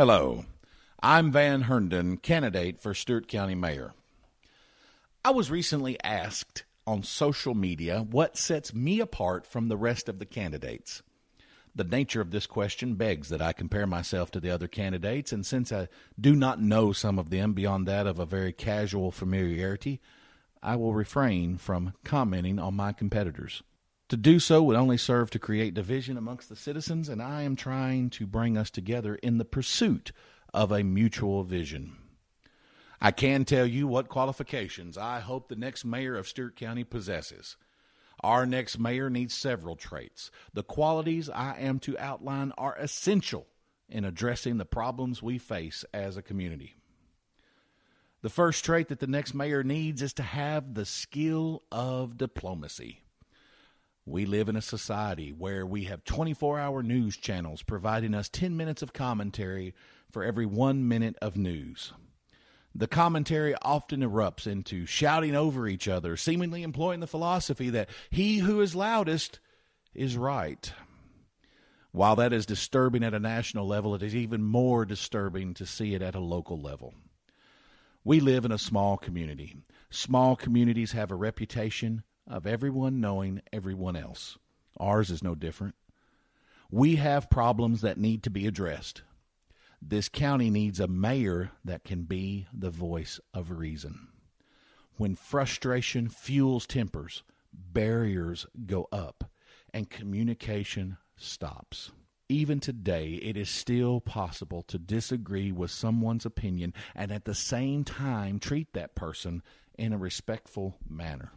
Hello, I'm Van Herndon, candidate for Stewart County Mayor. I was recently asked on social media what sets me apart from the rest of the candidates. The nature of this question begs that I compare myself to the other candidates, and since I do not know some of them beyond that of a very casual familiarity, I will refrain from commenting on my competitors. To do so would only serve to create division amongst the citizens, and I am trying to bring us together in the pursuit of a mutual vision. I can tell you what qualifications I hope the next mayor of Stewart County possesses. Our next mayor needs several traits. The qualities I am to outline are essential in addressing the problems we face as a community. The first trait that the next mayor needs is to have the skill of diplomacy. We live in a society where we have 24-hour news channels providing us 10 minutes of commentary for every 1 minute of news. The commentary often erupts into shouting over each other, seemingly employing the philosophy that he who is loudest is right. While that is disturbing at a national level, it is even more disturbing to see it at a local level. We live in a small community. Small communities have a reputation of everyone knowing everyone else. Ours is no different. We have problems that need to be addressed. This county needs a mayor that can be the voice of reason. When frustration fuels tempers, barriers go up, and communication stops. Even today, it is still possible to disagree with someone's opinion and at the same time treat that person in a respectful manner.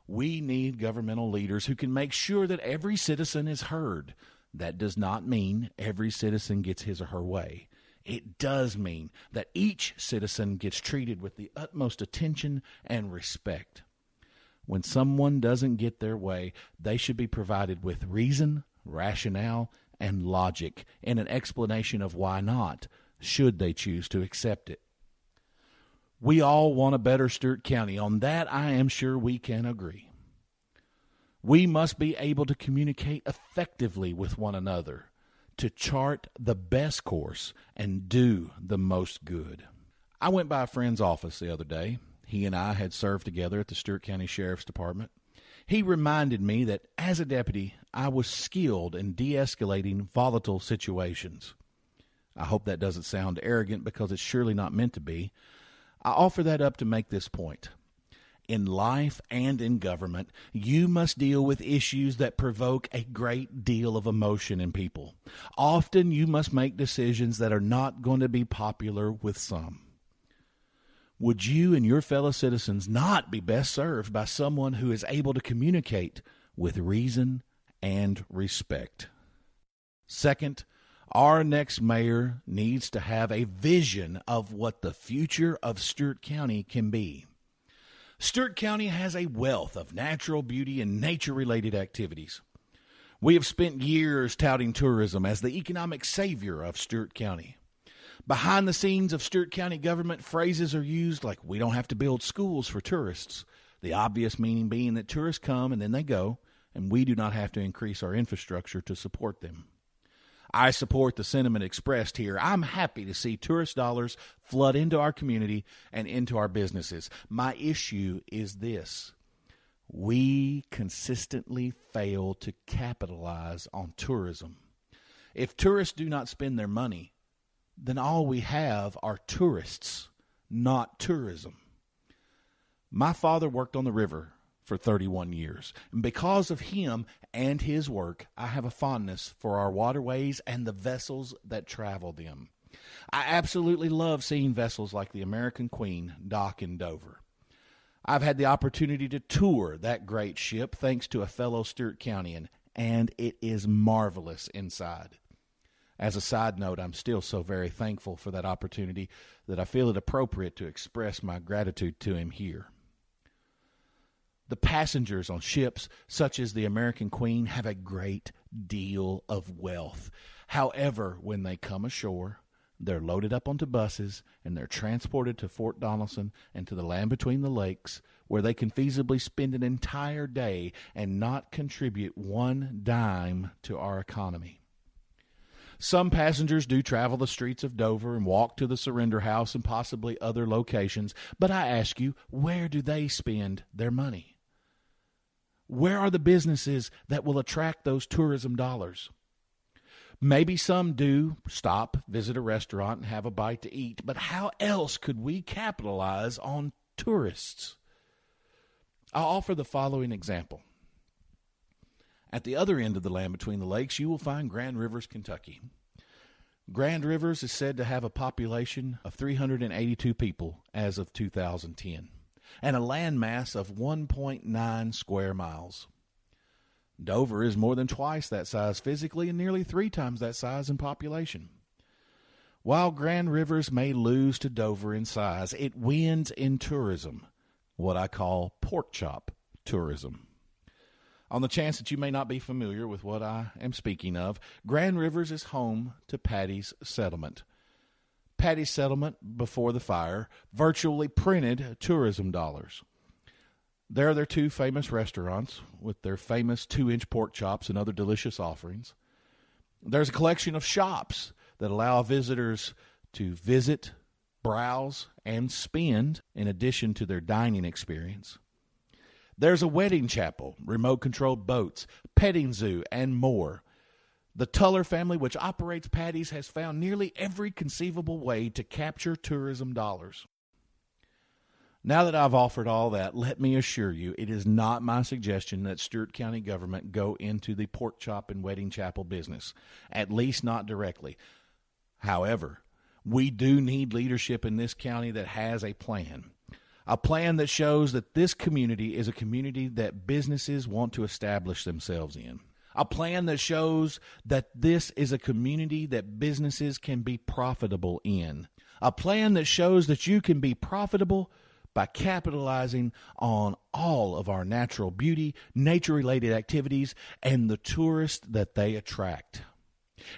We need governmental leaders who can make sure that every citizen is heard. That does not mean every citizen gets his or her way. It does mean that each citizen gets treated with the utmost attention and respect. When someone doesn't get their way, they should be provided with reason, rationale, and logic, and an explanation of why not, should they choose to accept it. We all want a better Stewart County. On that, I am sure we can agree. We must be able to communicate effectively with one another, to chart the best course and do the most good. I went by a friend's office the other day. He and I had served together at the Stewart County Sheriff's Department. He reminded me that as a deputy, I was skilled in de-escalating volatile situations. I hope that doesn't sound arrogant because it's surely not meant to be. I offer that up to make this point. In life and in government, you must deal with issues that provoke a great deal of emotion in people. Often you must make decisions that are not going to be popular with some. Would you and your fellow citizens not be best served by someone who is able to communicate with reason and respect? Second, our next mayor needs to have a vision of what the future of Stewart County can be. Stewart County has a wealth of natural beauty and nature-related activities. We have spent years touting tourism as the economic savior of Stewart County. Behind the scenes of Stewart County government, phrases are used like, we don't have to build schools for tourists. The obvious meaning being that tourists come and then they go, and we do not have to increase our infrastructure to support them. I support the sentiment expressed here. I'm happy to see tourist dollars flood into our community and into our businesses. My issue is this. We consistently fail to capitalize on tourism. If tourists do not spend their money, then all we have are tourists, not tourism. My father worked on the river for 31 years. And because of him and his work, I have a fondness for our waterways and the vessels that travel them. I absolutely love seeing vessels like the American Queen dock in Dover. I've had the opportunity to tour that great ship thanks to a fellow Stewart Countian, and it is marvelous inside. As a side note, I'm still so very thankful for that opportunity that I feel it appropriate to express my gratitude to him here. The passengers on ships such as the American Queen have a great deal of wealth. However, when they come ashore, they're loaded up onto buses and they're transported to Fort Donelson and to the land between the lakes, where they can feasibly spend an entire day and not contribute one dime to our economy. Some passengers do travel the streets of Dover and walk to the Surrender House and possibly other locations, but I ask you, where do they spend their money? Where are the businesses that will attract those tourism dollars? Maybe some do stop, visit a restaurant, and have a bite to eat, but how else could we capitalize on tourists? I'll offer the following example. At the other end of the land between the lakes, you will find Grand Rivers, Kentucky. Grand Rivers is said to have a population of 382 people as of 2010, and a landmass of 1.9 square miles. Dover is more than twice that size physically and nearly 3 times that size in population. While Grand Rivers may lose to Dover in size, it wins in tourism, what I call pork chop tourism. On the chance that you may not be familiar with what I am speaking of, Grand Rivers is home to Patty's Settlement. Patty's Settlement, before the fire, virtually printed tourism dollars. There are their 2 famous restaurants with their famous 2-inch pork chops and other delicious offerings. There's a collection of shops that allow visitors to visit, browse, and spend in addition to their dining experience. There's a wedding chapel, remote-controlled boats, petting zoo, and more. The Tuller family, which operates Patty's, has found nearly every conceivable way to capture tourism dollars. Now that I've offered all that, let me assure you, it is not my suggestion that Stewart County government go into the pork chop and wedding chapel business, at least not directly. However, we do need leadership in this county that has a plan that shows that this community is a community that businesses want to establish themselves in. A plan that shows that this is a community that businesses can be profitable in. A plan that shows that you can be profitable by capitalizing on all of our natural beauty, nature-related activities, and the tourists that they attract.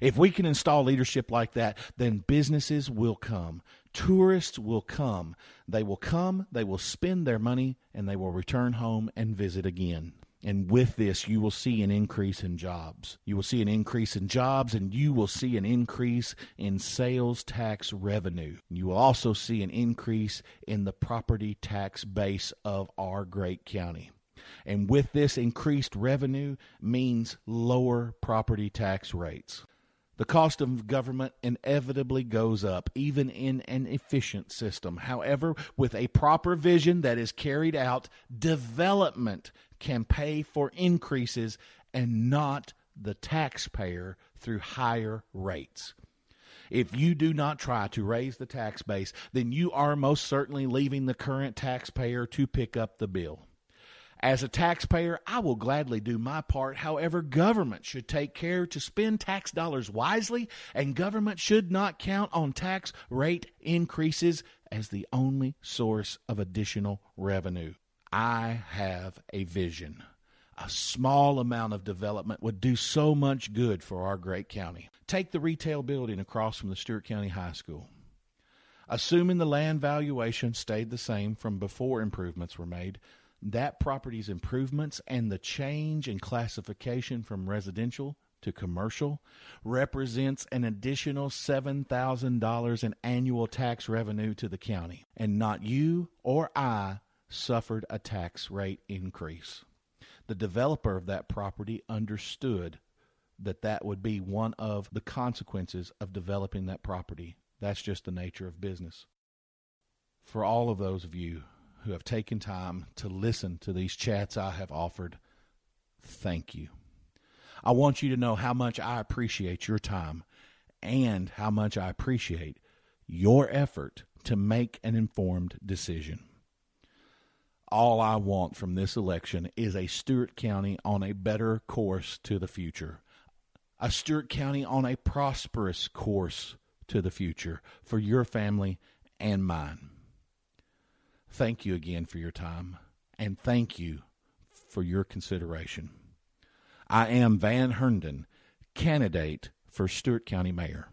If we can install leadership like that, then businesses will come. Tourists will come. They will spend their money, and they will return home and visit again. And with this, you will see an increase in jobs. You will see an increase in jobs, and you will see an increase in sales tax revenue. You will also see an increase in the property tax base of our great county. And with this increased revenue means lower property tax rates. The cost of government inevitably goes up, even in an efficient system. However, with a proper vision that is carried out, development can pay for increases and not the taxpayer through higher rates. If you do not try to raise the tax base, then you are most certainly leaving the current taxpayer to pick up the bill. As a taxpayer, I will gladly do my part. However, government should take care to spend tax dollars wisely, and government should not count on tax rate increases as the only source of additional revenue. I have a vision. A small amount of development would do so much good for our great county. Take the retail building across from the Stewart County High School. Assuming the land valuation stayed the same from before improvements were made, that property's improvements and the change in classification from residential to commercial represents an additional $7,000 in annual tax revenue to the county, and not you or I suffered a tax rate increase. The developer of that property understood that that would be one of the consequences of developing that property. That's just the nature of business. For all of those of you who have taken time to listen to these chats I have offered, thank you. I want you to know how much I appreciate your time and how much I appreciate your effort to make an informed decision. All I want from this election is a Stewart County on a better course to the future. A Stewart County on a prosperous course to the future for your family and mine. Thank you again for your time, and thank you for your consideration. I am Van Herndon, candidate for Stewart County Mayor.